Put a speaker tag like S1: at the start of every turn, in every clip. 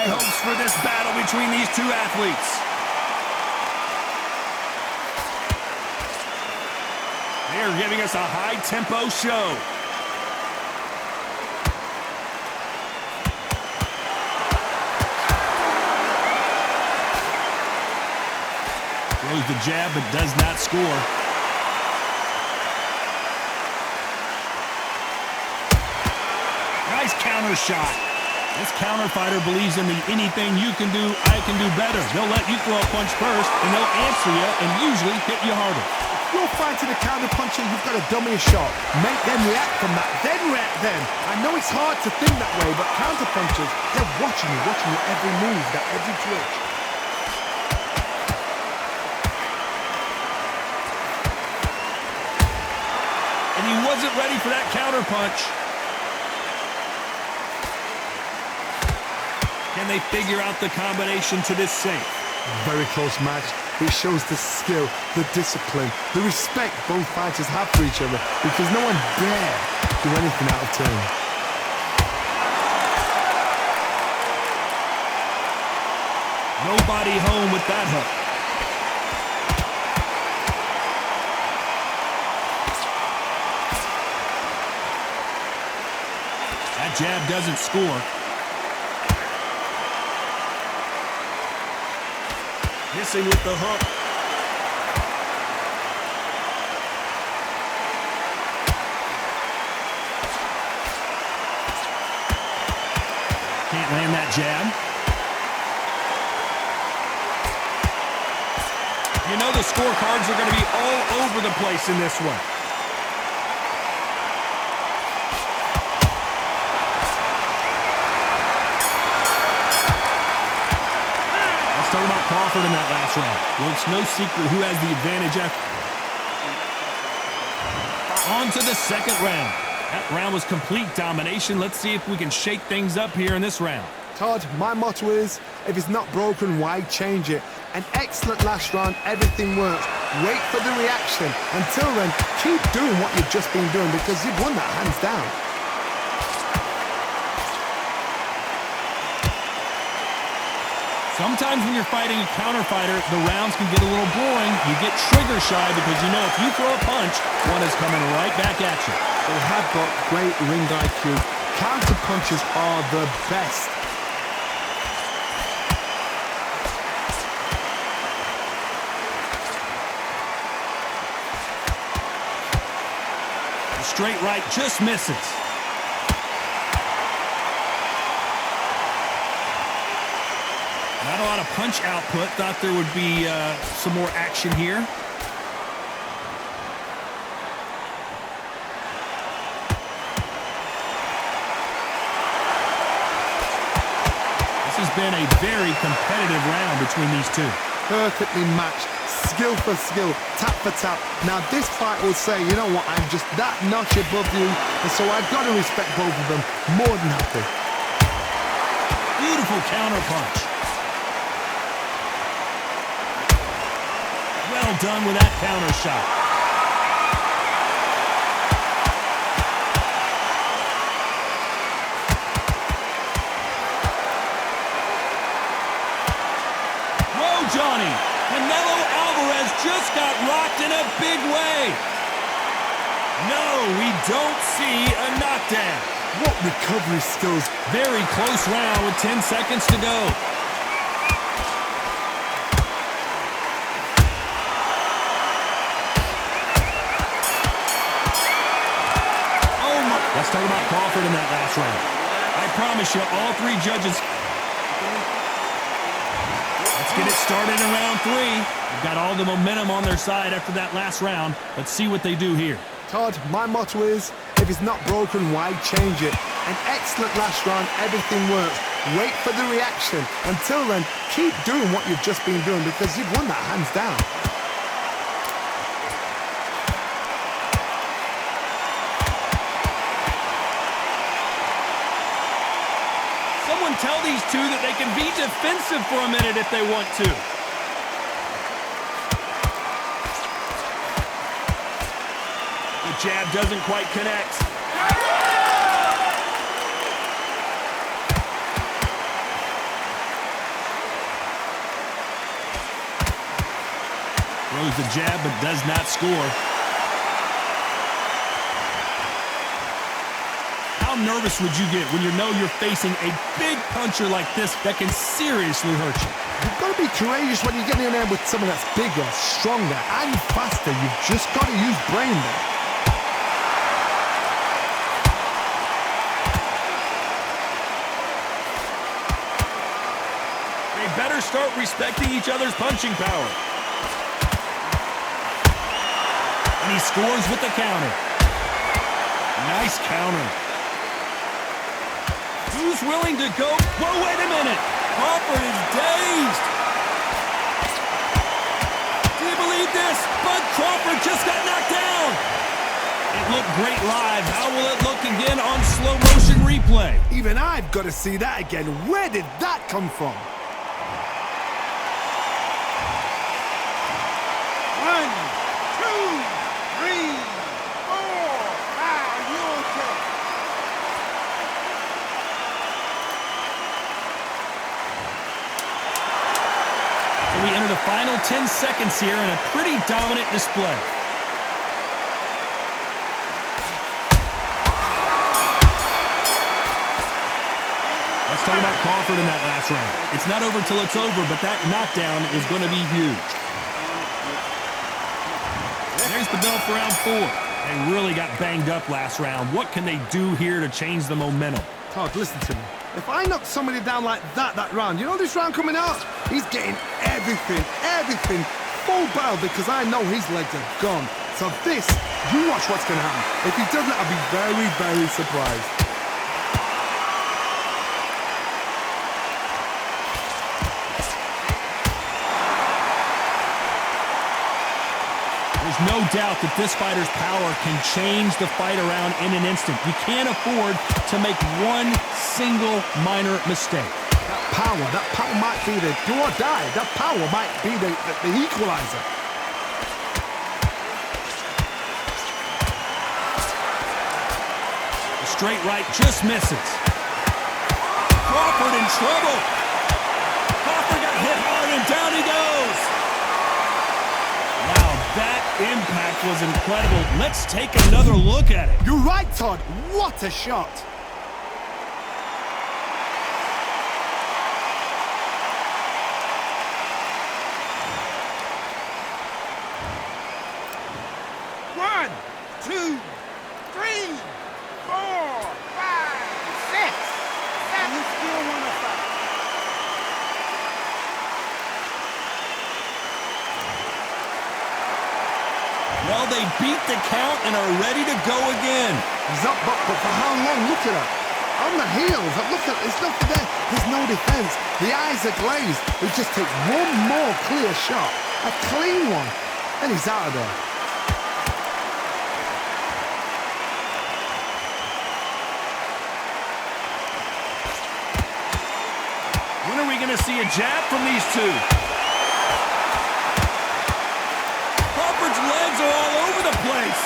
S1: High hopes for this battle between these two athletes. They're giving us a high-tempo show. Throws the jab, but does not score. Nice counter shot. This counter fighter believes in the anything you can do, I can do better. They'll let you throw a punch first, and they'll answer you and usually hit you harder.
S2: If you're fighting a counter puncher, you've got to dummy a shot. Make them react from that, then react then. I know it's hard to think that way, but counter punchers, they're watching you every move, that every twitch.
S1: And he wasn't ready for that counter punch. Can they figure out the combination to this sink?
S2: Very close match. It shows the skill, the discipline, the respect both fighters have for each other, because no one dare do anything out of turn.
S1: Nobody home with that hook. That jab doesn't score. Missing with the hook. Can't land that jab. You know the scorecards are going to be all over the place in this one. Talking about Crawford in that last round. Well, it's no secret who has the advantage after. On to the second round. That round was complete domination. Let's see if we can shake things up here in this round.
S2: Todd, my motto is, if it's not broken, why change it? An excellent last round, everything works. Wait for the reaction. Until then, keep doing what you've just been doing, because you've won that hands down.
S1: Sometimes when you're fighting a counter fighter, the rounds can get a little boring. You get trigger shy because you know if you throw a punch, one is coming right back at you.
S2: They have got great ring IQ. Counter punches are the best.
S1: The straight right just misses. Not a lot of punch output. Thought there would be some more action here. This has been a very competitive round between these two.
S2: Perfectly matched, skill for skill, tap for tap. Now this fight will say, you know what, I'm just that notch above you, and so I've got to respect both of them more than happy.
S1: Beautiful counter punch. Well done with that counter shot. Whoa, Johnny! Canelo Alvarez just got rocked in a big way. No, we don't see a knockdown.
S2: What recovery skills.
S1: Very close round with 10 seconds to go. Let's talk about Crawford in that last round. I promise you, all three judges. Let's get it started in round three. They've got all the momentum on their side after that last round. Let's see what they do here.
S2: Todd, my motto is, if it's not broken, why change it? An excellent last round, everything works. Wait for the reaction. Until then, keep doing what you've just been doing, because you've won that hands down.
S1: Someone tell these two that they can be defensive for a minute if they want to. The jab doesn't quite connect. Throws the jab, but does not score. How nervous would you get when you know you're facing a big puncher like this that can seriously hurt you?
S2: You've got to be courageous when you get in there with someone that's bigger, stronger, and faster. You've just got to use brain there.
S1: They better start respecting each other's punching power. And he scores with the counter. Nice counter. Who's willing to go? Whoa, wait a minute. Crawford is dazed. Do you believe this? Bud Crawford just got knocked down. It looked great live. How will it look again on slow motion replay?
S2: Even I've got to see that again. Where did that come from?
S3: 1, 2, 3, 4, 5. You okay?
S1: We enter the final 10 seconds here in a pretty dominant display. Let's talk about Crawford in that last round. It's not over till it's over, but that knockdown is going to be huge. There's the bell for round 4. They really got banged up last round. What can they do here to change the momentum?
S2: Todd, listen to me. If I knock somebody down like that round, you know this round coming out? He's getting everything, full barrel, because I know his legs are gone. So this, you watch what's going to happen. If he doesn't, I'll be very, very surprised.
S1: There's no doubt that this fighter's power can change the fight around in an instant. You can't afford to make one single minor mistake.
S2: That power might be the do or die. That power might be the equalizer.
S1: The straight right just misses. Crawford in trouble. Crawford got hit hard and down he goes. Wow, that impact was incredible. Let's take another look at it.
S2: You're right, Todd. What a shot.
S3: One, 2, 3, 4, 5, 6, 7. You still want to fight?
S2: Well, they beat the count and are ready to go again. He's up, but for how long? Look at her. On the heels. Look at there's nothing there. There's no defense. The eyes are glazed. It just takes one more clear shot. A clean one. And he's out of there.
S1: When are we going to see a jab from these two? Crawford's legs are all over the place.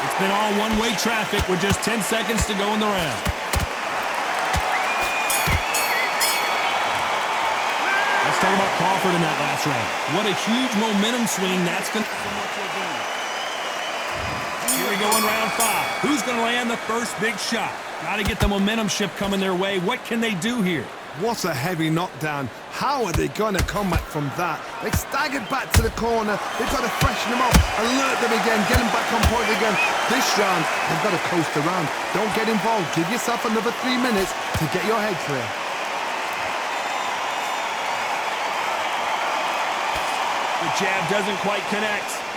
S1: It's been all one-way traffic with just 10 seconds to go in the round. Let's talk about Crawford in that last round. What a huge momentum swing that's going to... Here we go in round 5. Who's going to land the first big shot? Got to get the momentum shift coming their way. What can they do here?
S2: What a heavy knockdown. How are they going to come back from that? They staggered back to the corner. They've got to freshen them up, alert them again, get them back on point again. This round, they've got to coast around. Don't get involved. Give yourself another 3 minutes to get your head clear.
S1: The jab doesn't quite connect.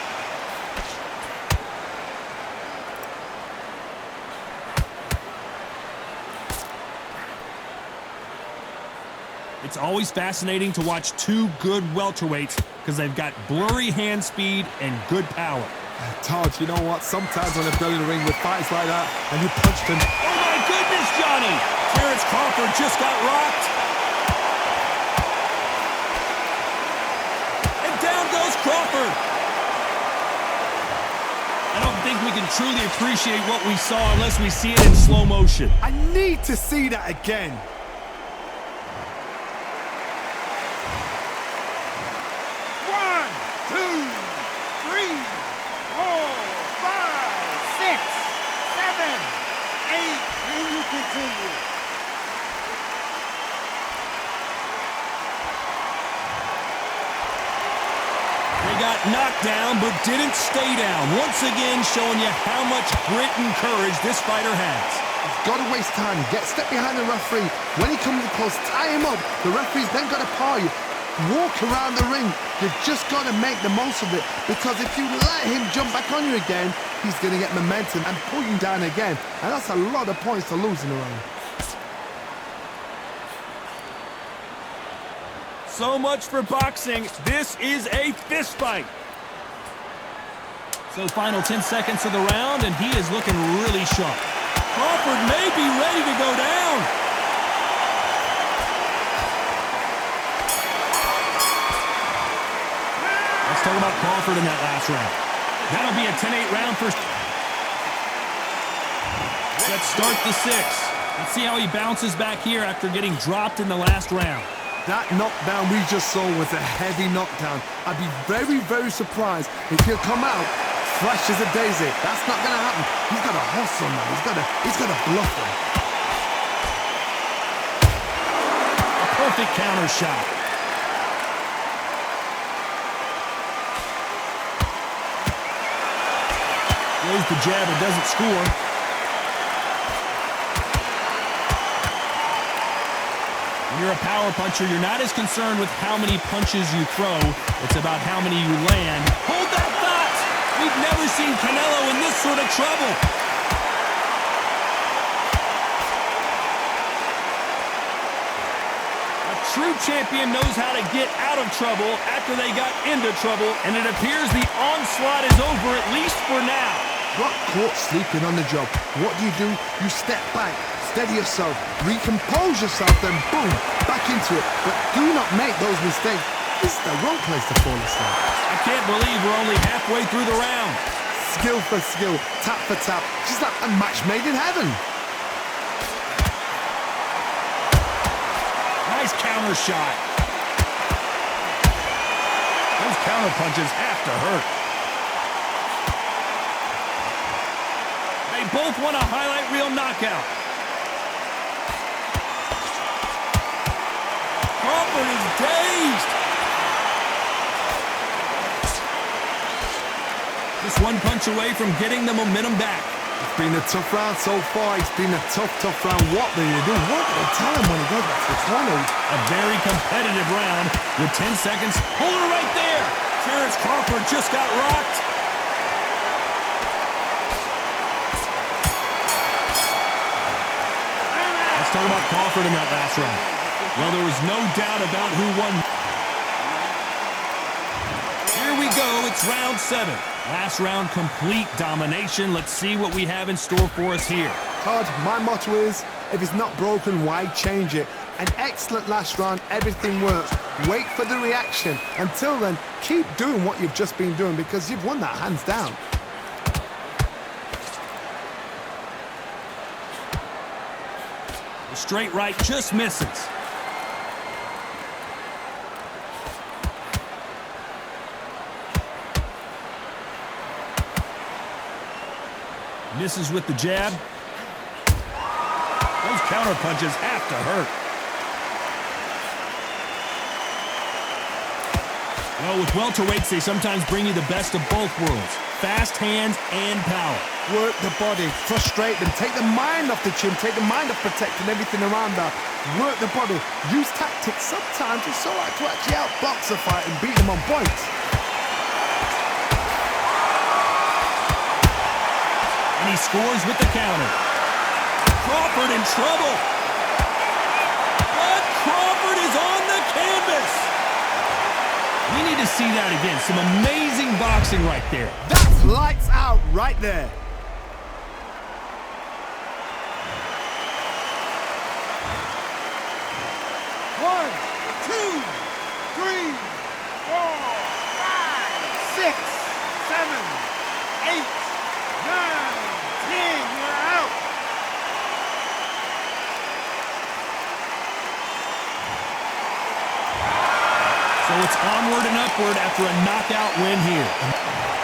S1: It's always fascinating to watch two good welterweights because they've got blurry hand speed and good power.
S2: Todd, you know what? Sometimes when they're building a ring with fights like that, and you punch them...
S1: Oh my goodness, Johnny! Terrence Crawford just got rocked. And down goes Crawford. I don't think we can truly appreciate what we saw unless we see it in slow motion.
S2: I need to see that again.
S3: One, two, three, four, five, six, seven, eight. Can you continue?
S1: They got knocked down, but didn't stay down. Once again, showing you how much grit and courage this fighter has.
S2: He's got to waste time. Get step behind the referee. When he comes close, tie him up. The referee's then got to paw you. Walk around the ring. You've just got to make the most of it. Because if you let him jump back on you again, he's going to get momentum and pull you down again. And that's a lot of points to lose in a round.
S1: So much for boxing. This is a fist fight. So final 10 seconds of the round, and he is looking really sharp. Crawford may be ready to go down. Let's talk about Crawford in that last round. That'll be a 10-8 round for... Let's start the 6th. Let's see how he bounces back here after getting dropped in the last round.
S2: That knockdown we just saw was a heavy knockdown. I'd be very, very surprised if he'll come out fresh as a daisy. That's not going to happen. He's got to hustle now. He's got to bluff him.
S1: A perfect counter shot. Throws the jab and doesn't score. When you're a power puncher, you're not as concerned with how many punches you throw. It's about how many you land. Hold that thought! We've never seen Canelo in this sort of trouble. A true champion knows how to get out of trouble after they got into trouble, and it appears the onslaught is over, at least for now.
S2: Got caught sleeping on the job. What do? You step back. Steady yourself, recompose yourself, then boom, back into it. But do not make those mistakes. This is the wrong place to fall asleep.
S1: I can't believe we're only halfway through the round.
S2: Skill for skill, tap for tap, just like a match made in heaven.
S1: Nice counter shot. Those counter punches have to hurt. They both want a highlight reel knockout. Crawford is dazed. Just one punch away from getting the momentum back.
S2: It's been a tough round so far. It's been a tough round. What do you do? What do they tell him when he goes back to the corner?
S1: A very competitive round with 10 seconds. Hold her right there. Terrence Crawford just got rocked. Let's talk about Crawford in that last round. Well, there was no doubt about who won. Here we go. It's round 7. Last round, complete domination. Let's see what we have in store for us here.
S2: Todd, my motto is, if it's not broken, why change it? An excellent last round. Everything works. Wait for the reaction. Until then, keep doing what you've just been doing because you've won that hands down.
S1: The straight right just misses. Misses with the jab. Those counter punches have to hurt. Well, with welterweights, they sometimes bring you the best of both worlds. Fast hands and power.
S2: Work the body, frustrate them, take the mind off the chin, take the mind off protecting everything around that. Work the body, use tactics. Sometimes it's so hard to actually outbox a fight and beat them on points.
S1: And he scores with the counter. Crawford in trouble. But Crawford is on the canvas. We need to see that again. Some amazing boxing right there.
S2: That's lights out right there.
S3: One, two, three, four, five, six, seven, eight,
S1: So it's onward and upward after a knockout win here.